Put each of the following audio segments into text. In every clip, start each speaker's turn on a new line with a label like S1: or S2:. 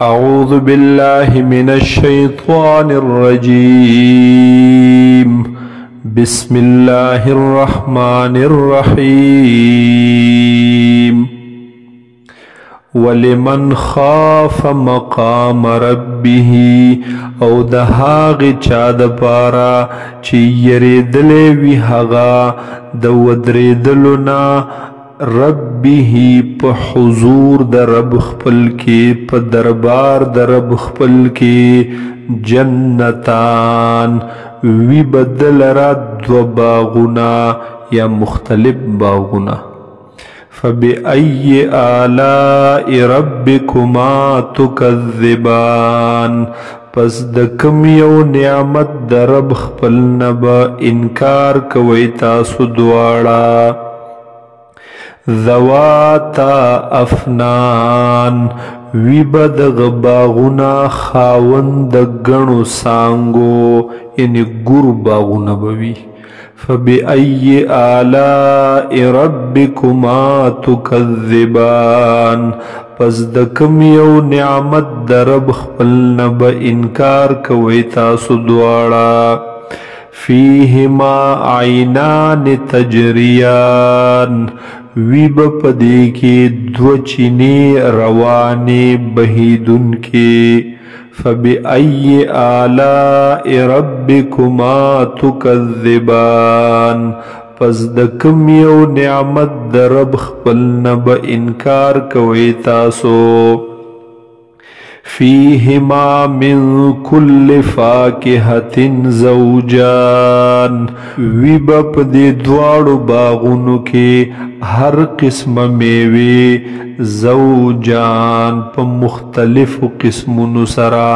S1: أعوذ بالله من الشيطان الرجيم بسم الله الرحمن الرحيم ولمن خاف مقام ربه او د هاغې چا دپاره چې یریدلی وي هغه د ودرېدلو نه ربه په حضور د رب خپل کې په دربار د رب خپل کې جنتان وی بدل را دو باغونه یا مختلف باغونه فبأي آلاء ربكما تكذبان پس د کم یو نعمت د رب خپل نه به انکار کوئ تاسو دواړه ذواتا افنان وی به دغه باغونه خاوند د ګڼو څانګو یعنې ګور باغونه به وي فبأي آلاء ربكما تكذبان پس د کم یو نعمت د رب خپل نه به انکار کوئ تاسو دواړه فیهما عینان تجریان وی به په دې کې دوه چینې روانې بهیدونکې فبأي آلاء ربكما تكذبان پس د کم یو نعمت د رب خپل نه به انکار کوئ تاسو فیهما من کل فاکهة زوجان وی به په دې دواړو باغونو کې هر قسمه میوې زوجان په مختلفو قسمونو سره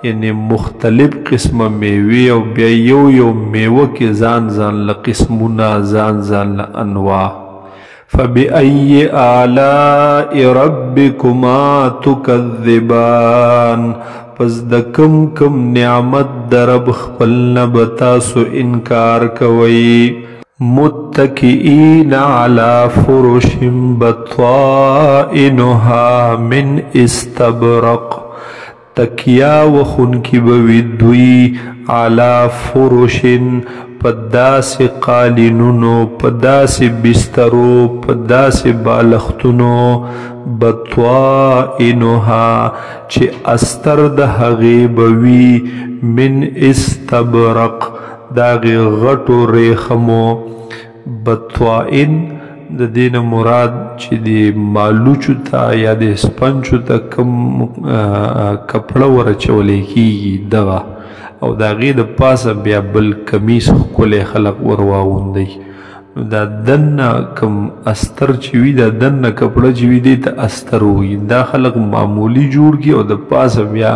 S1: یعنی مختلف قسمه میوې او بیا یو میوه کې ځان له قسمونه ځان له انواع فبأي آلاء ربكما تكذبان پس د کم نعمت د رب خپل نه به تاسو انکار کوئ متکئین علی فرش بطائنها من استبرق تکیا وخونکی بوی دوی علی فرشن په داسې قالینونو په داسې بسترو په داسې بالښتونو بطائنها چې استر د هغې به وي من استبرق د هغې غټو ریخمو بطائن د دې نه مراد چې د مالوچو ته یا د سپنچو ته کوم کپړه ورچولی کېږي دغه او د هغې د پاسه بیا بل کمیس ښکلی خلق ور واغوندئ نو دا دننه کوم استر چې وي دا دننه کپړه چې وي دې ته استر وایي دا خلق معمولي جوړ کړي او د پاسه بیا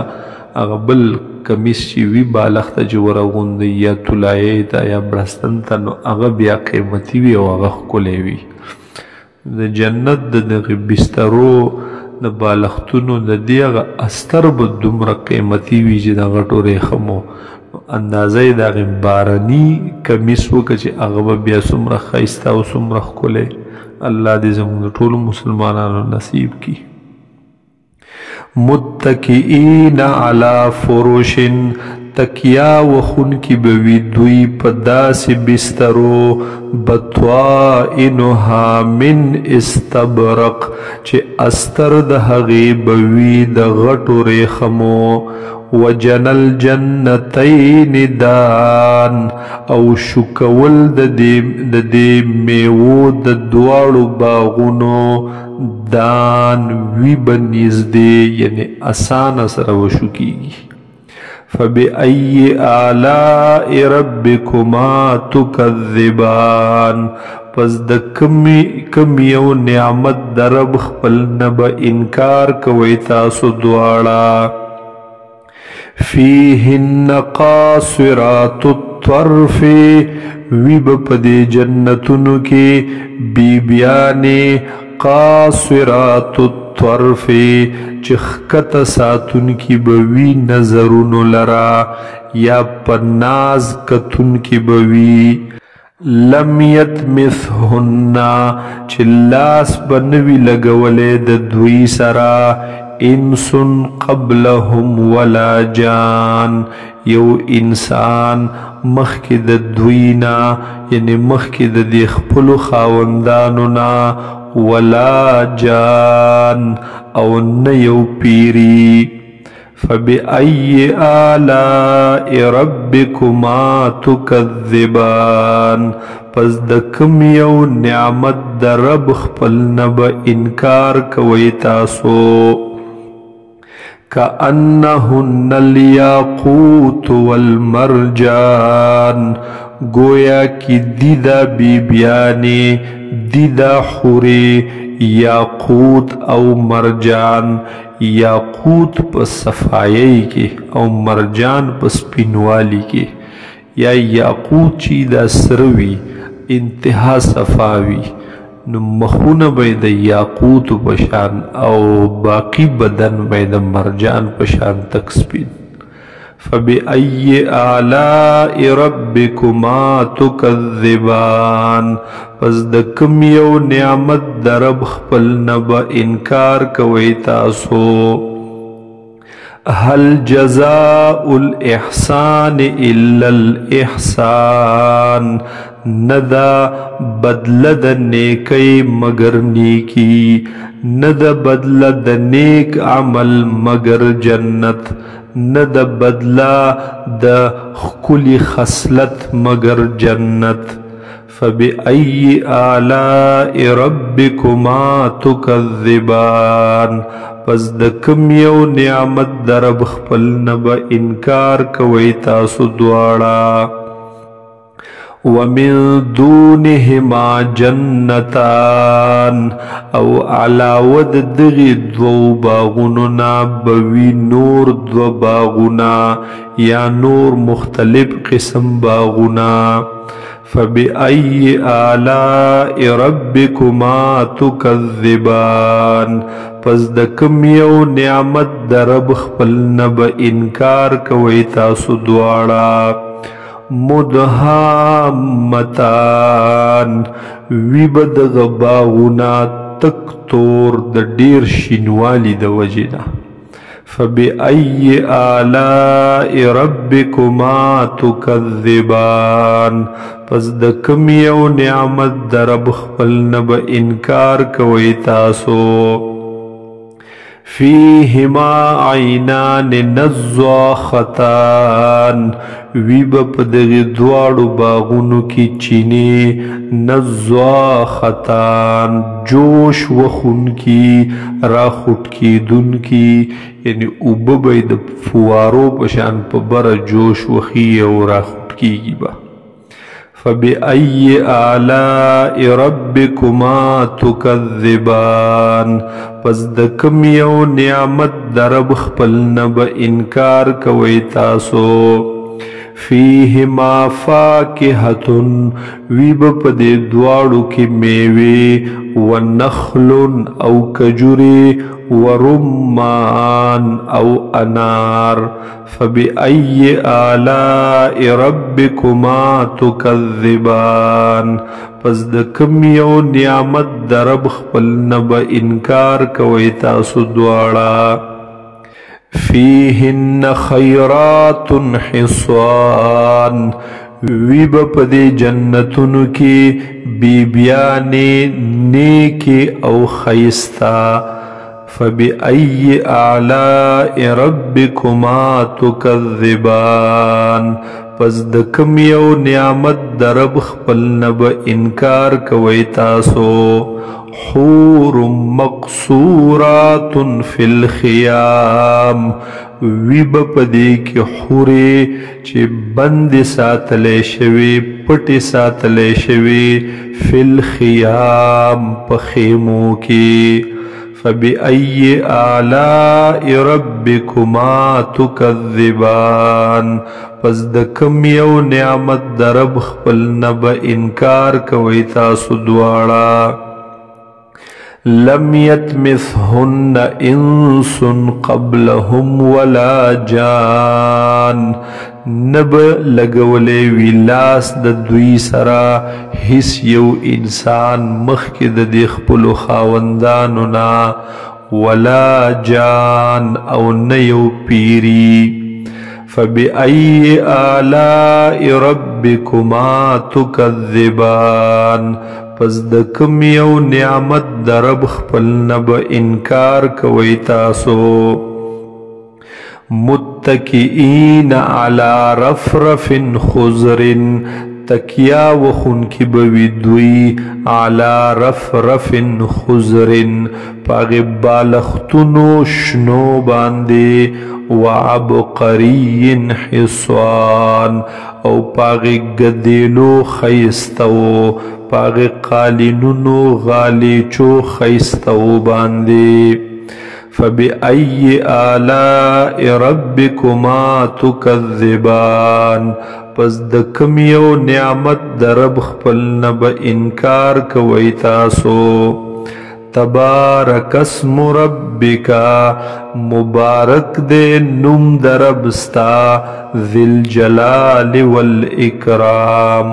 S1: هغه بل کمیس چې وي بالښت ته چې ور اغوندئ یا طلایې ته یا بړستن ته نو هغه بیا قیمتي وي او هغه ښکلی وي د جنت د دغې بسترو د بالښتونو د دې هغه استر به دومره قیمتي وي چې د غټو ریخمو اندازه یې د هغې بارني کمیس وکړه چې هغه به بیا څومره ښایسته او څومره ښکلی الله دې زموږ د ټولو مسلمانانو نصیب کړي متکئین علی فرش تکیا وخونکی بوی دوی په داسې بسترو بطائنها من استبرق چې استر د هغې بوی د غټو ریخمو وجنل جنتین دان او شکول د دې میوو د دواړو باغونو دان وی به نږدې یعنې اسانه سره وشکیږي فبأي آلاء ربكما تكذبان پس د کم یو نعمت د رب خپل نه به انکار کوئ تاسو دواړه فیهن قاصرات الطرف وی به په دې جنتونو کې بیبیانې قاصرات الطرف چې ښکته ساتونکي به وي نظرونو لره یا په ناز کتونکي به وي لم یتمثهن چې لاس به نه وي لګولی د دوی سره انس قبلهم ولا جان یو انسان مخکې د دوینا یعنی مخکې د دې خپلو خاوندانو نه ولا جان او نه یو پیری فبأي آلاء ربكما تكذبان پس د کوم یو نعمت د رب خپل نه به انکار کوئ تاسو كأنهن الياقوت والمرجان گویا کی دیدا بیبیانی دیدا خوری یاقوت او مرجان یاقوت په صفایی کې او مرجان په سپینوالی کې یا یاقوت چې دا سروي انتها صفاوي نو مخونه به د یاقوت په شان او باقی بدن به د مرجان په شان تک سپین فبأي آلاء ربكما تكذبان پس د کوم یو نعمت د رب خپل نه به انکار کوئ تاسو هل جزاء الإحسان إلا الإحسان ندا بدل د نیکی مگر نیکی ندا بدل د نیک عمل مگر جنت ندا بدل د خکلی خصلت مگر جنت فبأي آلاء ربكما تكذبان پس د کوم یو نعمت د رب خپل نه به انکار کوئ تاسو دواړه ومن دونهما جنتان او علاوه د دغې دوو باغونو نه به وي نور دوه باغونه یا نور مختلف قسم باغونه فبأي آلاء ربكما تكذبان پس د کوم یو نعمت د رب خپل نه به انکار کوئ تاسو دواړه مدهامتان وی به دغه باغونه تک تور د ډیر شینوالي د وجې نه فبأي آلاء ربكما تكذبان پس د کوم یو نعمت د رب خپل نه به انکار کوئ تاسو فيهما عينان نضاختان وی به په دغې دواړو باغونو کې چینې نضاختان جوش وخونکي راخوټ کېدونکي یعنی اوبه به یې د فوارو په شان په بره جوش وخي او راخوټ کېږي به فبأي آلاء ربكما تكذبان پس د کوم یو نعمت د رب خپل نه به انکار کوئ تاسو فيهما فاكهة وی به په دې دواړو کې میوې ونخل او کجورې ورمان او انار فبأي آلاء ربكما تكذبان پس د کوم یو نعمت د رب خپل نه به انکار کوئ تاسو دواړه فيهن خيرات حصان وی به په دې جنتونو کې بیبیانې نیکې او ښایسته فبأي آلاء ربكما تكذبان پس د کوم یو نعمت د رب خپل نه به انکار کوئ تاسو حور مقصورات فی الخیام وی به په دې کې حورې چې بندې ساتلی شوې پټې ساتلی شوې فی الخیام په خیمو کې فبأي آلاء ربكما تكذبان پس د کوم یو نعمت د رب خپل نه به انکار کوئ تاسو دواړه لم يطمثهن انس قبلهم ولا جان نب لګولې وی لاس د دوی سره هیڅ یو انسان مخکې د دې خپلو خاوندانو نه ولا جان او نیو پیری فبأي آلاء ربكما تكذبان پس د کوم یو نعمت د رب خپل نه به انکار کوئ تاسو متکئین علی رفرف خضر تکیا وخونکی بوی دوی علی رفرف خضر پاغ بالختونو شنو باندے وعبقری حصوان او پاغ گدیلو خیستو پاغ قالینونو غالیچو خیستو باندے فبأي آلاء ربكما تكذبان پس د کوم یو نعمت د رب خپل نه به انکار کوئ تاسو تبارک اسم ربک مبارک دے نوم د رب ستا ذی الجلال والاکرام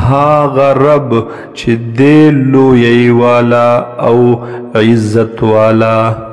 S1: هاغه رب چې دی لویی والا او عزت والا